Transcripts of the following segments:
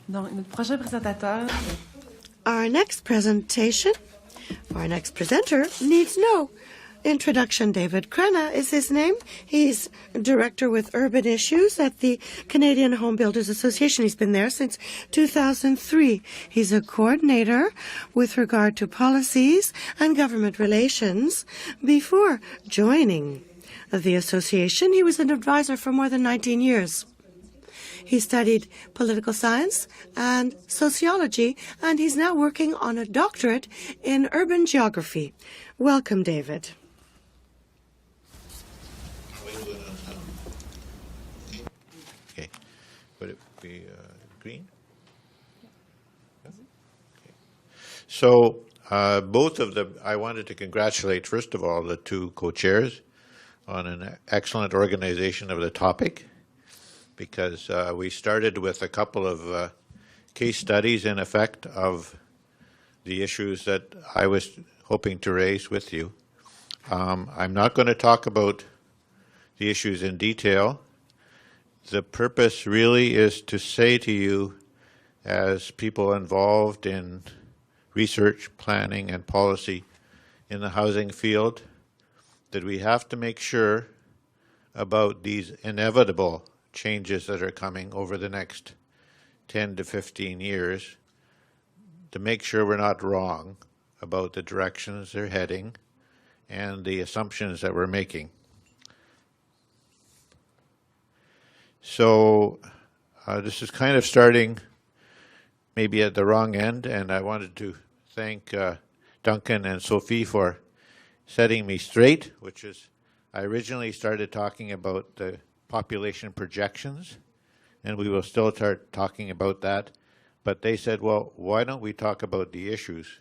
Donc, notre prochain présentateur. Our next presentation, our next presenter, needs no introduction. David Crenna is his name. He's Director with Urban Issues at the Canadian Home Builders Association. He's been there since 2003. He's a coordinator with regard to policies and government relations. Before joining the association, he was an advisor for more than 19 years. He studied political science and sociology, and he's now working on a doctorate in urban geography. Welcome, David. Okay. Would it be green? Okay. So both of them, I wanted to congratulate, first of all, the two co-chairs on an excellent organization of the topic, because we started with a couple of case studies, in effect, of the issues that I was hoping to raise with you. I'm not going to talk about the issues in detail. The purpose really is to say to you, as people involved in research, planning, and policy in the housing field, that we have to make sure about these inevitable changes that are coming over the next 10 to 15 years, to make sure we're not wrong about the directions they're heading and the assumptions that we're making. So this is kind of starting maybe at the wrong end, and I wanted to thank Duncan and Sophie for setting me straight, which is, I originally started talking about the population projections, and we will still start talking about that, but they said, well, why don't we talk about the issues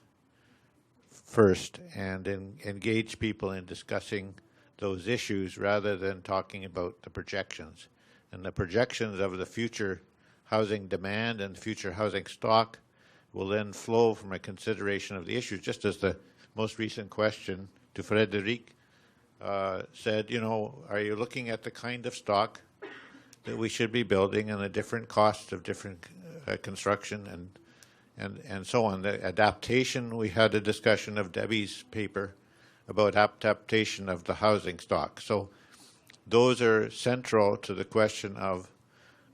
first and engage people in discussing those issues rather than talking about the projections. And the projections of the future housing demand and future housing stock will then flow from a consideration of the issues, just as the most recent question to Frederic said, you know, are you looking at the kind of stock that we should be building and the different costs of different construction and so on. The adaptation, we had a discussion of Debbie's paper about adaptation of the housing stock. So those are central to the question of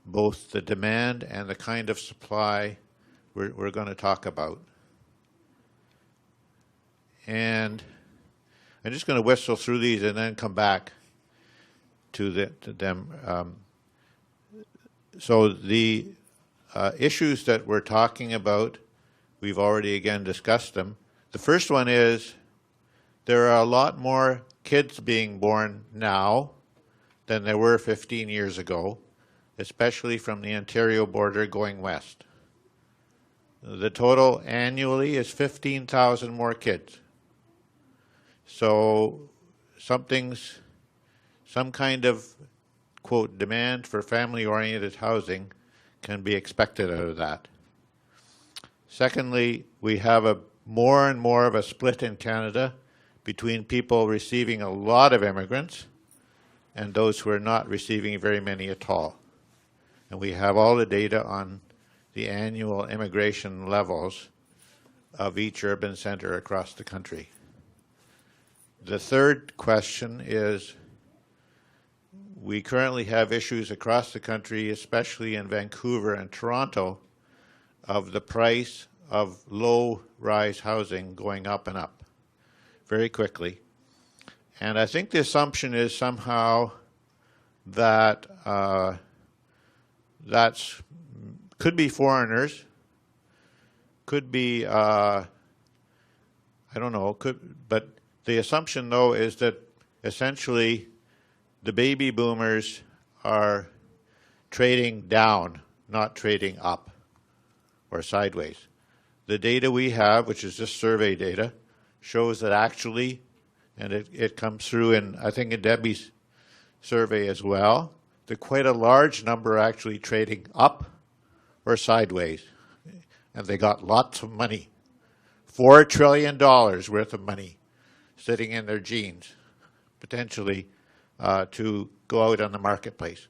both the demand and the kind of supply we're going to talk about. And I'm just going to whistle through these and then come back to them. So the issues that we're talking about, we've already again discussed them. The first one is there are a lot more kids being born now than there were 15 years ago, especially from the Ontario border going west. The total annually is 15,000 more kids. So some kind of, quote, demand for family-oriented housing can be expected out of that. Secondly, we have a more and more of a split in Canada between people receiving a lot of immigrants and those who are not receiving very many at all. And we have all the data on the annual immigration levels of each urban center across the country. The third question is, we currently have issues across the country, especially in Vancouver and Toronto, of the price of low-rise housing going up and up very quickly. And I think the assumption is somehow that could be foreigners, could be, I don't know, but the assumption, though, is that essentially the baby boomers are trading down, not trading up or sideways. The data we have, which is just survey data, shows that actually, and it comes through in, I think, in Debbie's survey as well, that quite a large number are actually trading up or sideways. And they got lots of money, $4 trillion worth of money sitting in their jeans, potentially to go out on the marketplace.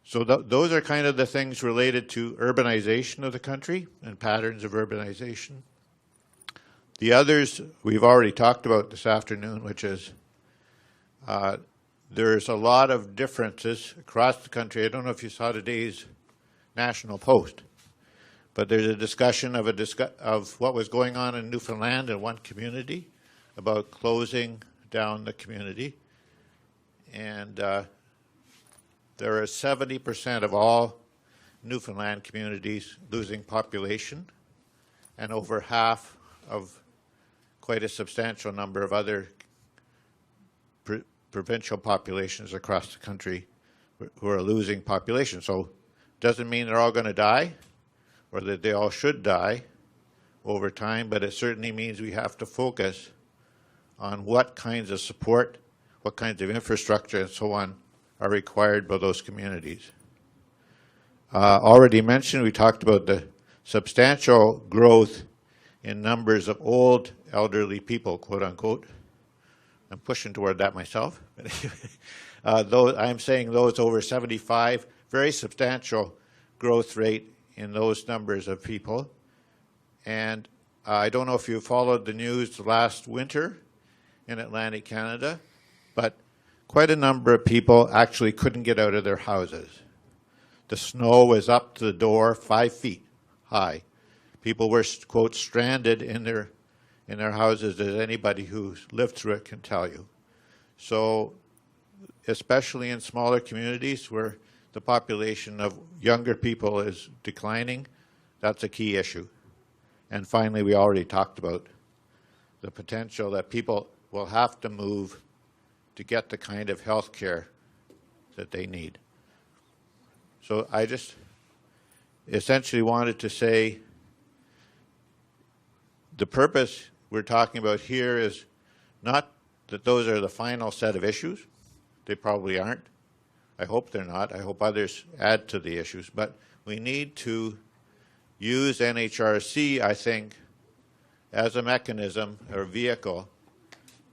So those are kind of the things related to urbanization of the country and patterns of urbanization. The others we've already talked about this afternoon, which is there's a lot of differences across the country. I don't know if you saw today's National Post, but there's a discussion of what was going on in Newfoundland in one community about closing down the community. And there are 70% of all Newfoundland communities losing population, and over half of quite a substantial number of other provincial populations across the country who are losing population. So it doesn't mean they're all going to die or that they all should die over time, but it certainly means we have to focus on what kinds of support, what kinds of infrastructure and so on are required by those communities. Already mentioned, we talked about the substantial growth in numbers of old elderly people, quote unquote. I'm pushing toward that myself. I'm saying those over 75, very substantial growth rate in those numbers of people. And I don't know if you followed the news last winter in Atlantic Canada, but quite a number of people actually couldn't get out of their houses. The snow was up to the door 5 feet high. People were, quote, stranded in their houses, as anybody who's lived through it can tell you. So especially in smaller communities where the population of younger people is declining, that's a key issue. And finally, we already talked about the potential that people will have to move to get the kind of health care that they need. So I just essentially wanted to say the purpose we're talking about here is not that those are the final set of issues. They probably aren't. I hope they're not. I hope others add to the issues. But we need to use NHRC, I think, as a mechanism or vehicle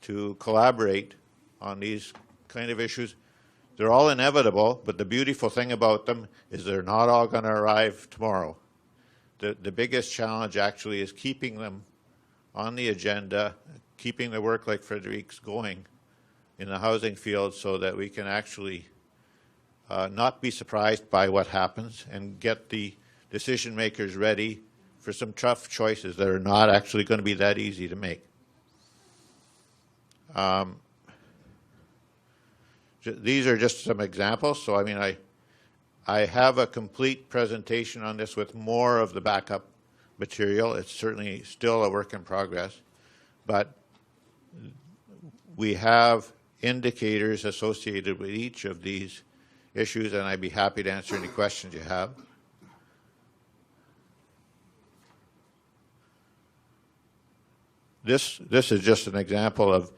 to collaborate on these kind of issues. They're all inevitable, but the beautiful thing about them is they're not all going to arrive tomorrow. The biggest challenge actually is keeping them on the agenda, keeping the work like Frédéric's going in the housing field so that we can actually not be surprised by what happens and get the decision makers ready for some tough choices that are not actually going to be that easy to make. These are just some examples. So I mean, I have a complete presentation on this with more of the backup material. It's certainly still a work in progress, but we have indicators associated with each of these issues, and I'd be happy to answer any questions you have. This is just an example of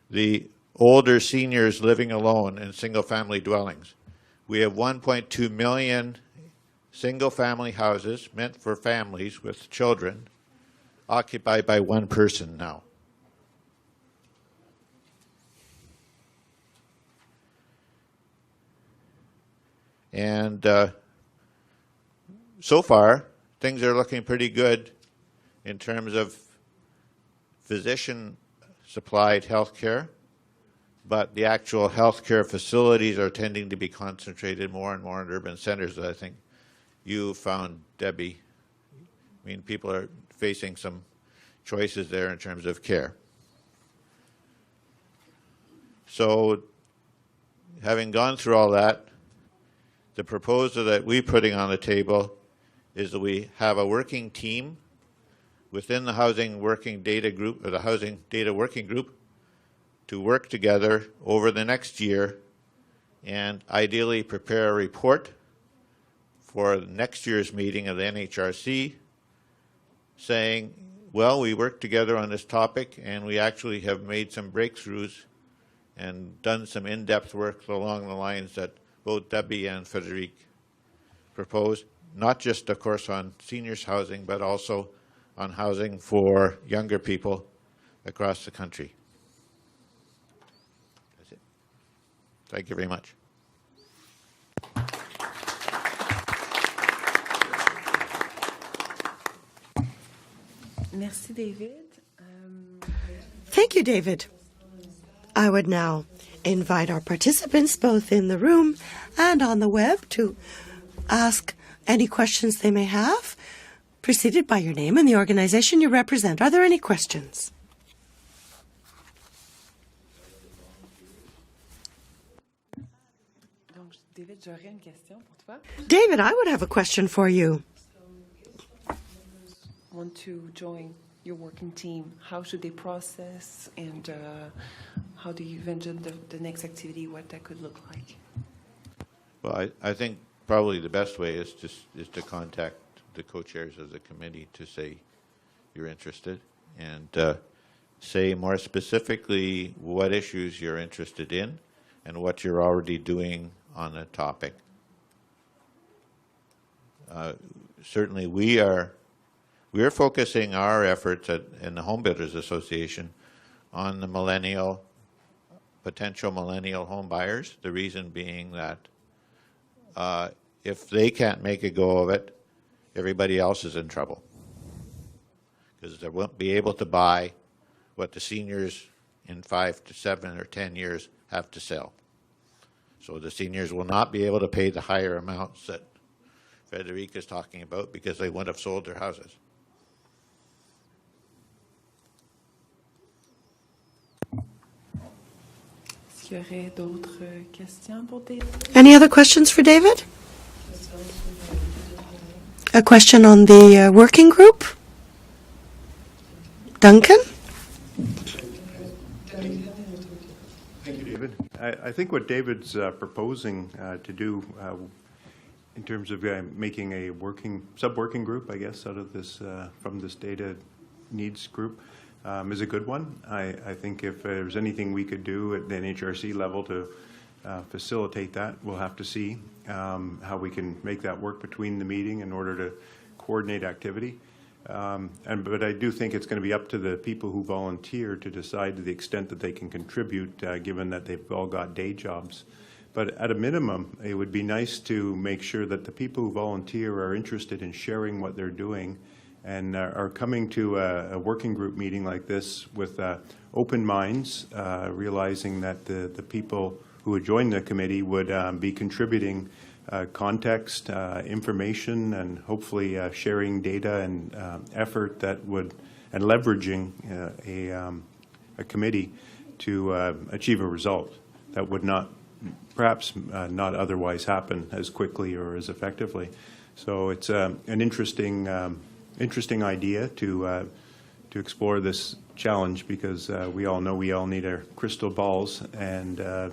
the older seniors living alone in single-family dwellings. We have 1.2 million single-family houses meant for families with children occupied by one person now. And so far, things are looking pretty good in terms of physician-supplied health care, but the actual healthcare facilities are tending to be concentrated more and more in urban centers, I think you found, Debbie. I mean, people are facing some choices there in terms of care. So having gone through all that, the proposal that we're putting on the table is that we have a working team within the Housing Working Data Group, or the Housing Data Working Group, to work together over the next year and ideally prepare a report for next year's meeting of the NHRC saying, well, we worked together on this topic and we actually have made some breakthroughs and done some in-depth work along the lines that both Debbie and Frédéric proposed, not just, of course, on seniors housing, but also on housing for younger people across the country. That's it. Thank you very much. Merci, David. Thank you, David. I would now invite our participants, both in the room and on the web, to ask any questions they may have, preceded by your name and the organization you represent. Are there any questions? Donc, David, j'aurais une question pour toi. David, I would have a question for you. Want to join your working team? How should they process, and how do you envision the next activity, what that could look like? Well, I think probably the best way is to contact the co-chairs of the committee to say you're interested, and say more specifically what issues you're interested in and what you're already doing on a topic. Certainly we are focusing our efforts in the Home Builders Association on the potential millennial home buyers, the reason being that if they can't make a go of it, everybody else is in trouble, because they won't be able to buy what the seniors in 5 to 7 or 10 years have to sell. So the seniors will not be able to pay the higher amounts that Frederic is talking about because they wouldn't have sold their houses. Est-ce qu'il y aurait d'autres questions pour David? Any other questions for David? A question on the working group? Duncan? Thank you, David. I think what David's proposing to do in terms of making a sub-working group, I guess, out of this, from this data needs group, is a good one. I think if there's anything we could do at the NHRC level to facilitate that, we'll have to see how we can make that work between the meeting in order to coordinate activity. But I do think it's going to be up to the people who volunteer to decide to the extent that they can contribute, given that they've all got day jobs. But at a minimum, it would be nice to make sure that the people who volunteer are interested in sharing what they're doing and are coming to a working group meeting like this with open minds, realizing that the people who would join the committee would be contributing context, information, and hopefully sharing data and effort that would, and leveraging a committee to achieve a result that would perhaps not otherwise happen as quickly or as effectively. So it's an interesting idea to explore this challenge, because we all know we all need our crystal balls, and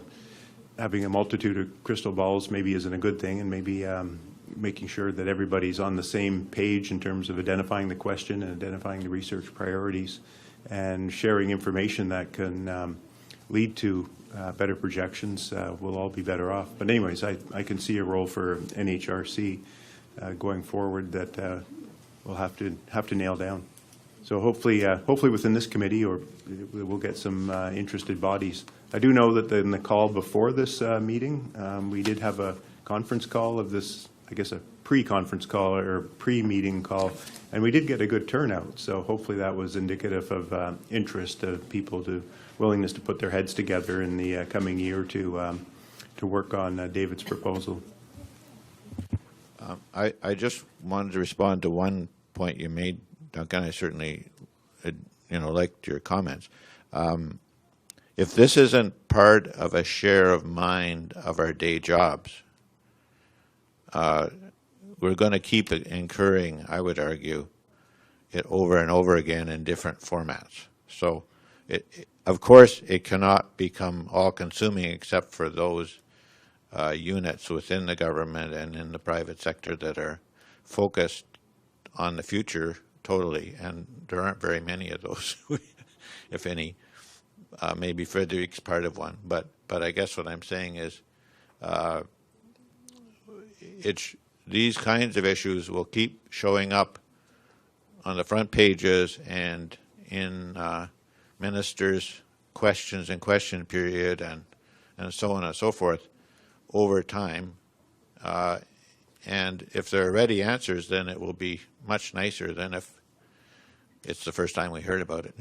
having a multitude of crystal balls maybe isn't a good thing, and maybe making sure that everybody's on the same page in terms of identifying the question and identifying the research priorities and sharing information that can lead to better projections, we'll all be better off. But anyways, I can see a role for NHRC going forward that we'll have to nail down. So hopefully within this committee, or we'll get some interested bodies. I do know that in the call before this meeting, we did have a conference call of this, I guess a pre-conference call or pre-meeting call, and we did get a good turnout. So hopefully that was indicative of interest of people, to willingness to put their heads together in the coming year to work on David's proposal. I just wanted to respond to one point you made, Duncan. I certainly, liked your comments. If this isn't part of a share of mind of our day jobs, we're going to keep incurring, I would argue, it over and over again in different formats. So, of course, it cannot become all-consuming except for those units within the government and in the private sector that are focused on the future totally, and there aren't very many of those, if any. Maybe Frederic's part of one, but I guess what I'm saying is these kinds of issues will keep showing up on the front pages and in ministers' questions and question period and so on and so forth over time. And if there are ready answers, then it will be much nicer than if it's the first time we heard about it.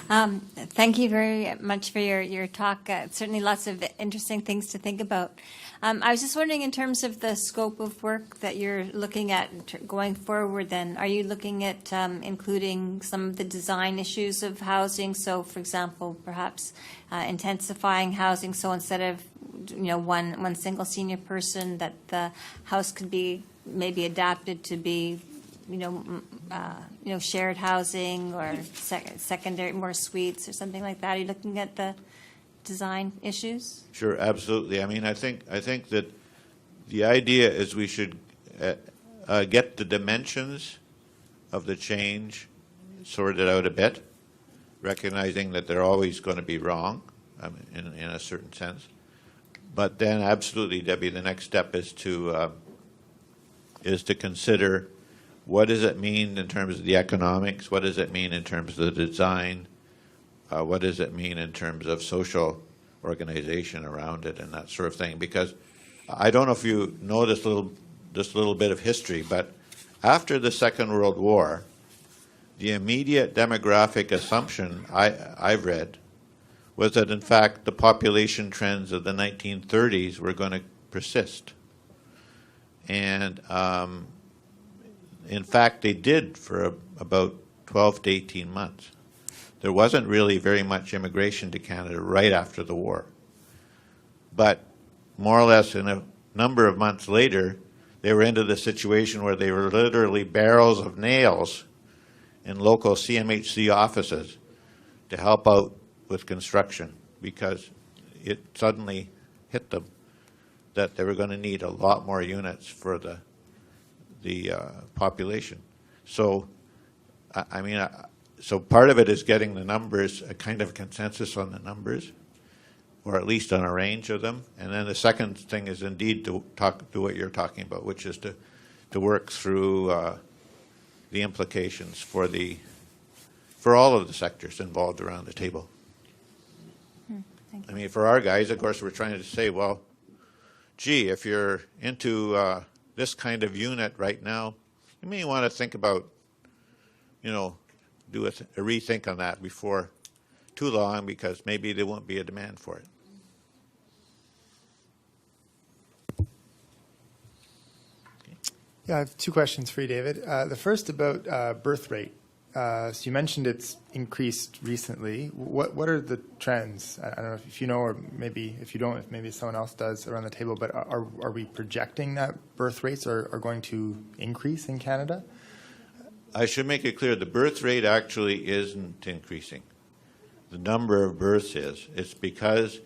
Thank you very much for your talk. Certainly lots of interesting things to think about. I was just wondering, in terms of the scope of work that you're looking at going forward, then, are you looking at including some of the design issues of housing? So, for example, perhaps intensifying housing, so instead of one single senior person, that the house could be maybe adapted to be shared housing or secondary, more suites or something like that? Are you looking at the design issues? Sure, absolutely. I mean, I think that the idea is we should get the dimensions of the change sorted out a bit, recognizing that they're always going to be wrong, in a certain sense. But then, absolutely, Debbie, the next step is to consider, what does it mean in terms of the economics? What does it mean in terms of the design? What does it mean in terms of social organization around it and that sort of thing? Because I don't know if you know this little bit of history, but after the Second World War, the immediate demographic assumption I've read was that, in fact, the population trends of the 1930s were going to persist. And in fact, they did for about 12 to 18 months. There wasn't really very much immigration to Canada right after the war. But more or less in a number of months later, they were into the situation where they were literally barrels of nails in local CMHC offices to help out with construction, because it suddenly hit them that they were going to need a lot more units for the population. So, so part of it is getting the numbers, a kind of consensus on the numbers, or at least on a range of them. And then the second thing is indeed to do what you're talking about, which is to work through the implications for all of the sectors involved around the table. Thank you. I mean, for our guys, of course, we're trying to say, well, gee, if you're into this kind of unit right now, you may want to think about, do a rethink on that before too long, because maybe there won't be a demand for it. Yeah, I have two questions for you, David. The first about birth rate. So you mentioned it's increased recently. What are the trends? I don't know if you know, or maybe if you don't, if maybe someone else does around the table, but are we projecting that birth rates are going to increase in Canada? I should make it clear, the birth rate actually isn't increasing. The number of births is. It's because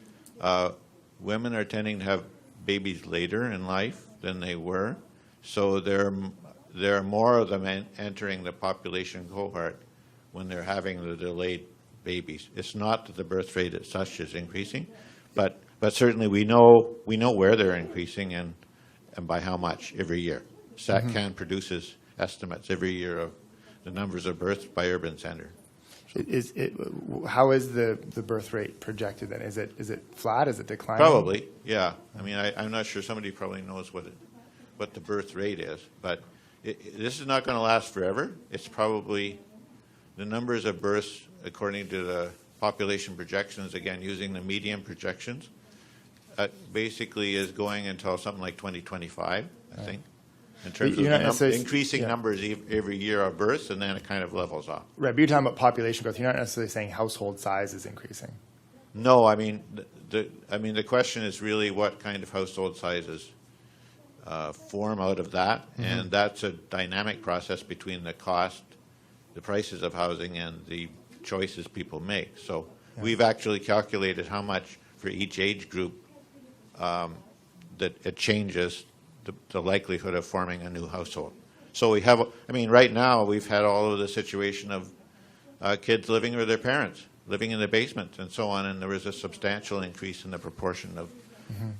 women are tending to have babies later in life than they were. So there are more of them entering the population cohort when they're having the delayed babies. It's not that the birth rate as such is increasing, but certainly we know where they're increasing and by how much every year. SATCAN produces estimates every year of the numbers of births by urban center. How is the birth rate projected then? Is it flat? Is it declining? Probably, yeah. I mean, I'm not sure. Somebody probably knows what the birth rate is, but this is not going to last forever. It's probably the numbers of births according to the population projections, again using the median projections, basically is going until something like 2025, I think, in terms of increasing numbers every year of births, and then it kind of levels off. Right, but you're talking about population growth. You're not necessarily saying household size is increasing. No, I mean the question is really what kind of household sizes form out of that, and that's a dynamic process between the cost, the prices of housing, and the choices people make. So we've actually calculated how much for each age group that it changes the likelihood of forming a new household. So we have, I mean, right now we've had all of the situation of kids living with their parents, living in the basement and so on, and there was a substantial increase in the proportion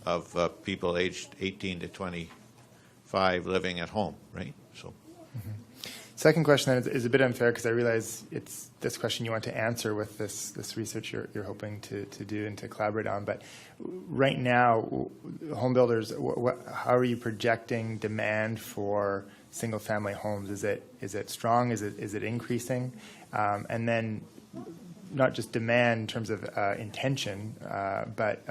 of people aged 18 to 25 living at home, right? So. Second question then is a bit unfair because I realize it's this question you want to answer with this research you're hoping to do and to collaborate on. But right now, home builders, how are you projecting demand for single-family homes? Is it strong? Is it increasing? And then not just demand in terms of intention, but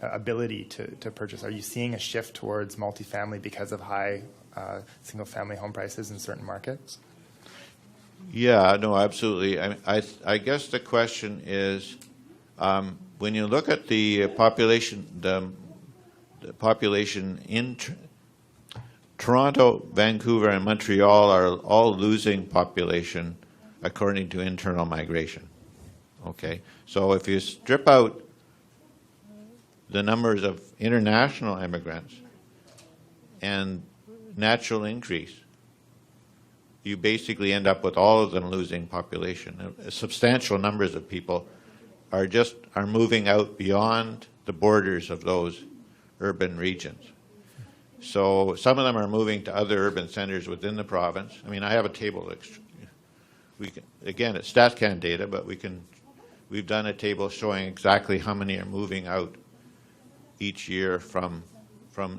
ability to purchase. Are you seeing a shift towards multifamily because of high single-family home prices in certain markets? Yeah, no, absolutely. I guess the question is, when you look at the population, the population in Toronto, Vancouver, and Montreal are all losing population according to internal migration. Okay, so if you strip out the numbers of international immigrants and natural increase, you basically end up with all of them losing population. Substantial numbers of people are moving out beyond the borders of those urban regions. So some of them are moving to other urban centers within the province. I mean, I have a table. Again, it's StatCan data, but we've done a table showing exactly how many are moving out each year from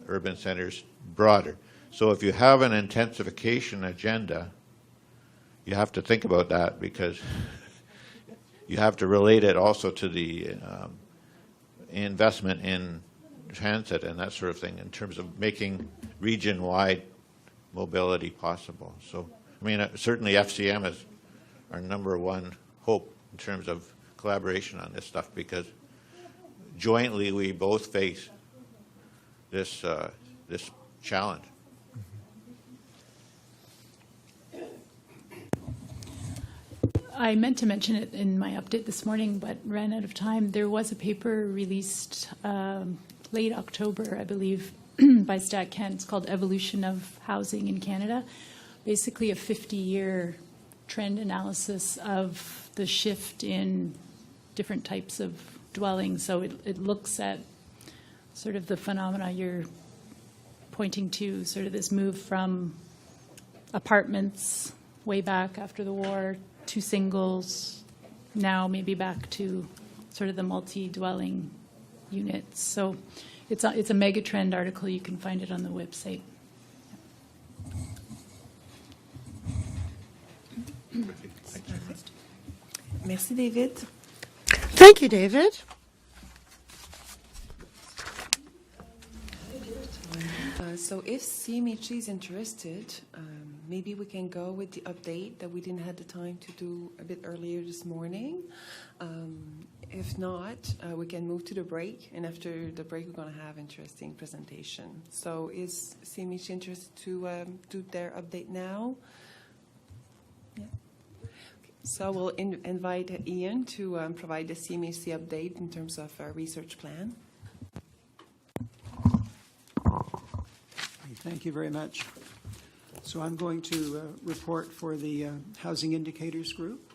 urban centers broader. So if you have an intensification agenda, you have to think about that because you have to relate it also to the investment in transit and that sort of thing in terms of making region-wide mobility possible. So, I mean, certainly FCM is our number one hope in terms of collaboration on this stuff because jointly we both face this challenge. I meant to mention it in my update this morning, but ran out of time. There was a paper released late October, I believe, by StatCan. It's called Evolution of Housing in Canada. Basically a 50-year trend analysis of the shift in different types of dwellings. So it looks at sort of the phenomena you're pointing to, sort of this move from apartments way back after the war to singles, now maybe back to sort of the multi-dwelling units. So it's a mega trend article. You can find it on the website. Merci, David. Thank you, David. So if CMHC is interested, maybe we can go with the update that we didn't have the time to do a bit earlier this morning. If not, we can move to the break, and after the break, we're going to have interesting presentation. So is CMHC interested to do their update now? Yeah. Okay. So we'll invite Ian to provide the CMHC update in terms of our research plan. Thank you very much. So I'm going to report for the Housing Indicators Group.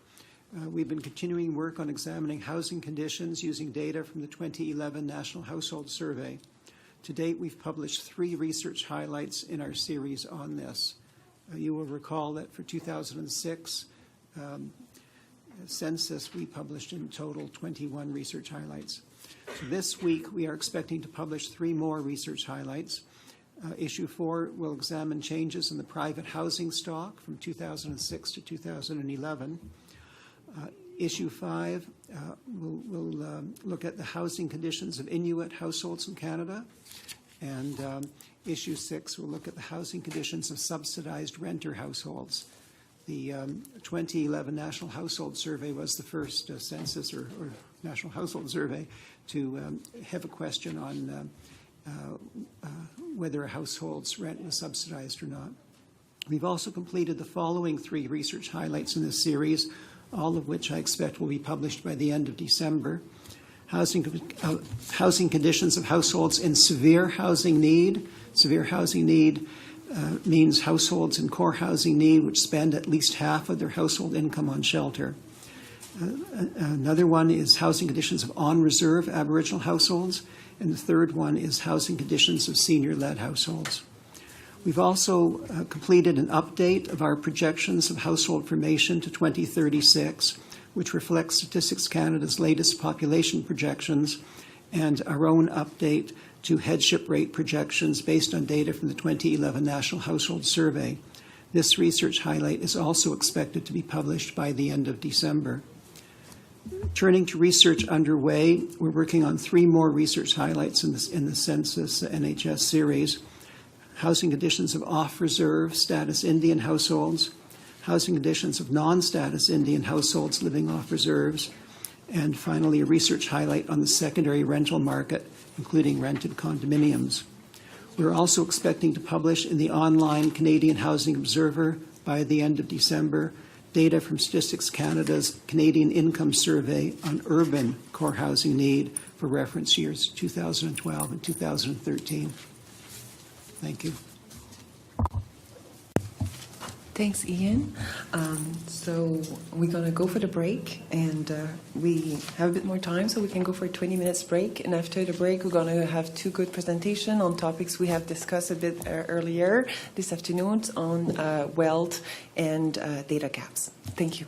We've been continuing work on examining housing conditions using data from the 2011 National Household Survey. To date, we've published 3 research highlights in our series on this. You will recall that for 2006 census, we published in total 21 research highlights. So this week, we are expecting to publish 3 more research highlights. Issue 4 will examine changes in the private housing stock from 2006 to 2011. Issue 5 will look at the housing conditions of Inuit households in Canada. And Issue 6 will look at the housing conditions of subsidized renter households. The 2011 National Household Survey was the first census or National Household Survey to have a question on whether a household's rent was subsidized or not. We've also completed the following 3 research highlights in this series, all of which I expect will be published by the end of December. Housing conditions of households in severe housing need. Severe housing need means households in core housing need which spend at least half of their household income on shelter. Another one is housing conditions of on-reserve Aboriginal households. And the third one is housing conditions of senior-led households. We've also completed an update of our projections of household formation to 2036, which reflects Statistics Canada's latest population projections and our own update to headship rate projections based on data from the 2011 National Household Survey. This research highlight is also expected to be published by the end of December. Turning to research underway, we're working on 3 more research highlights in the Census NHS series: housing conditions of off-reserve status Indian households, housing conditions of non-status Indian households living off reserves, and finally a research highlight on the secondary rental market, including rented condominiums. We're also expecting to publish in the online Canadian Housing Observer by the end of December data from Statistics Canada's Canadian Income Survey on urban core housing need for reference years 2012 and 2013. Thank you. Thanks, Ian. So we're going to go for the break, and we have a bit more time, so we can go for a 20 minutes break. And after the break, we're going to have 2 good presentations on topics we have discussed a bit earlier this afternoon on wealth and data gaps. Thank you.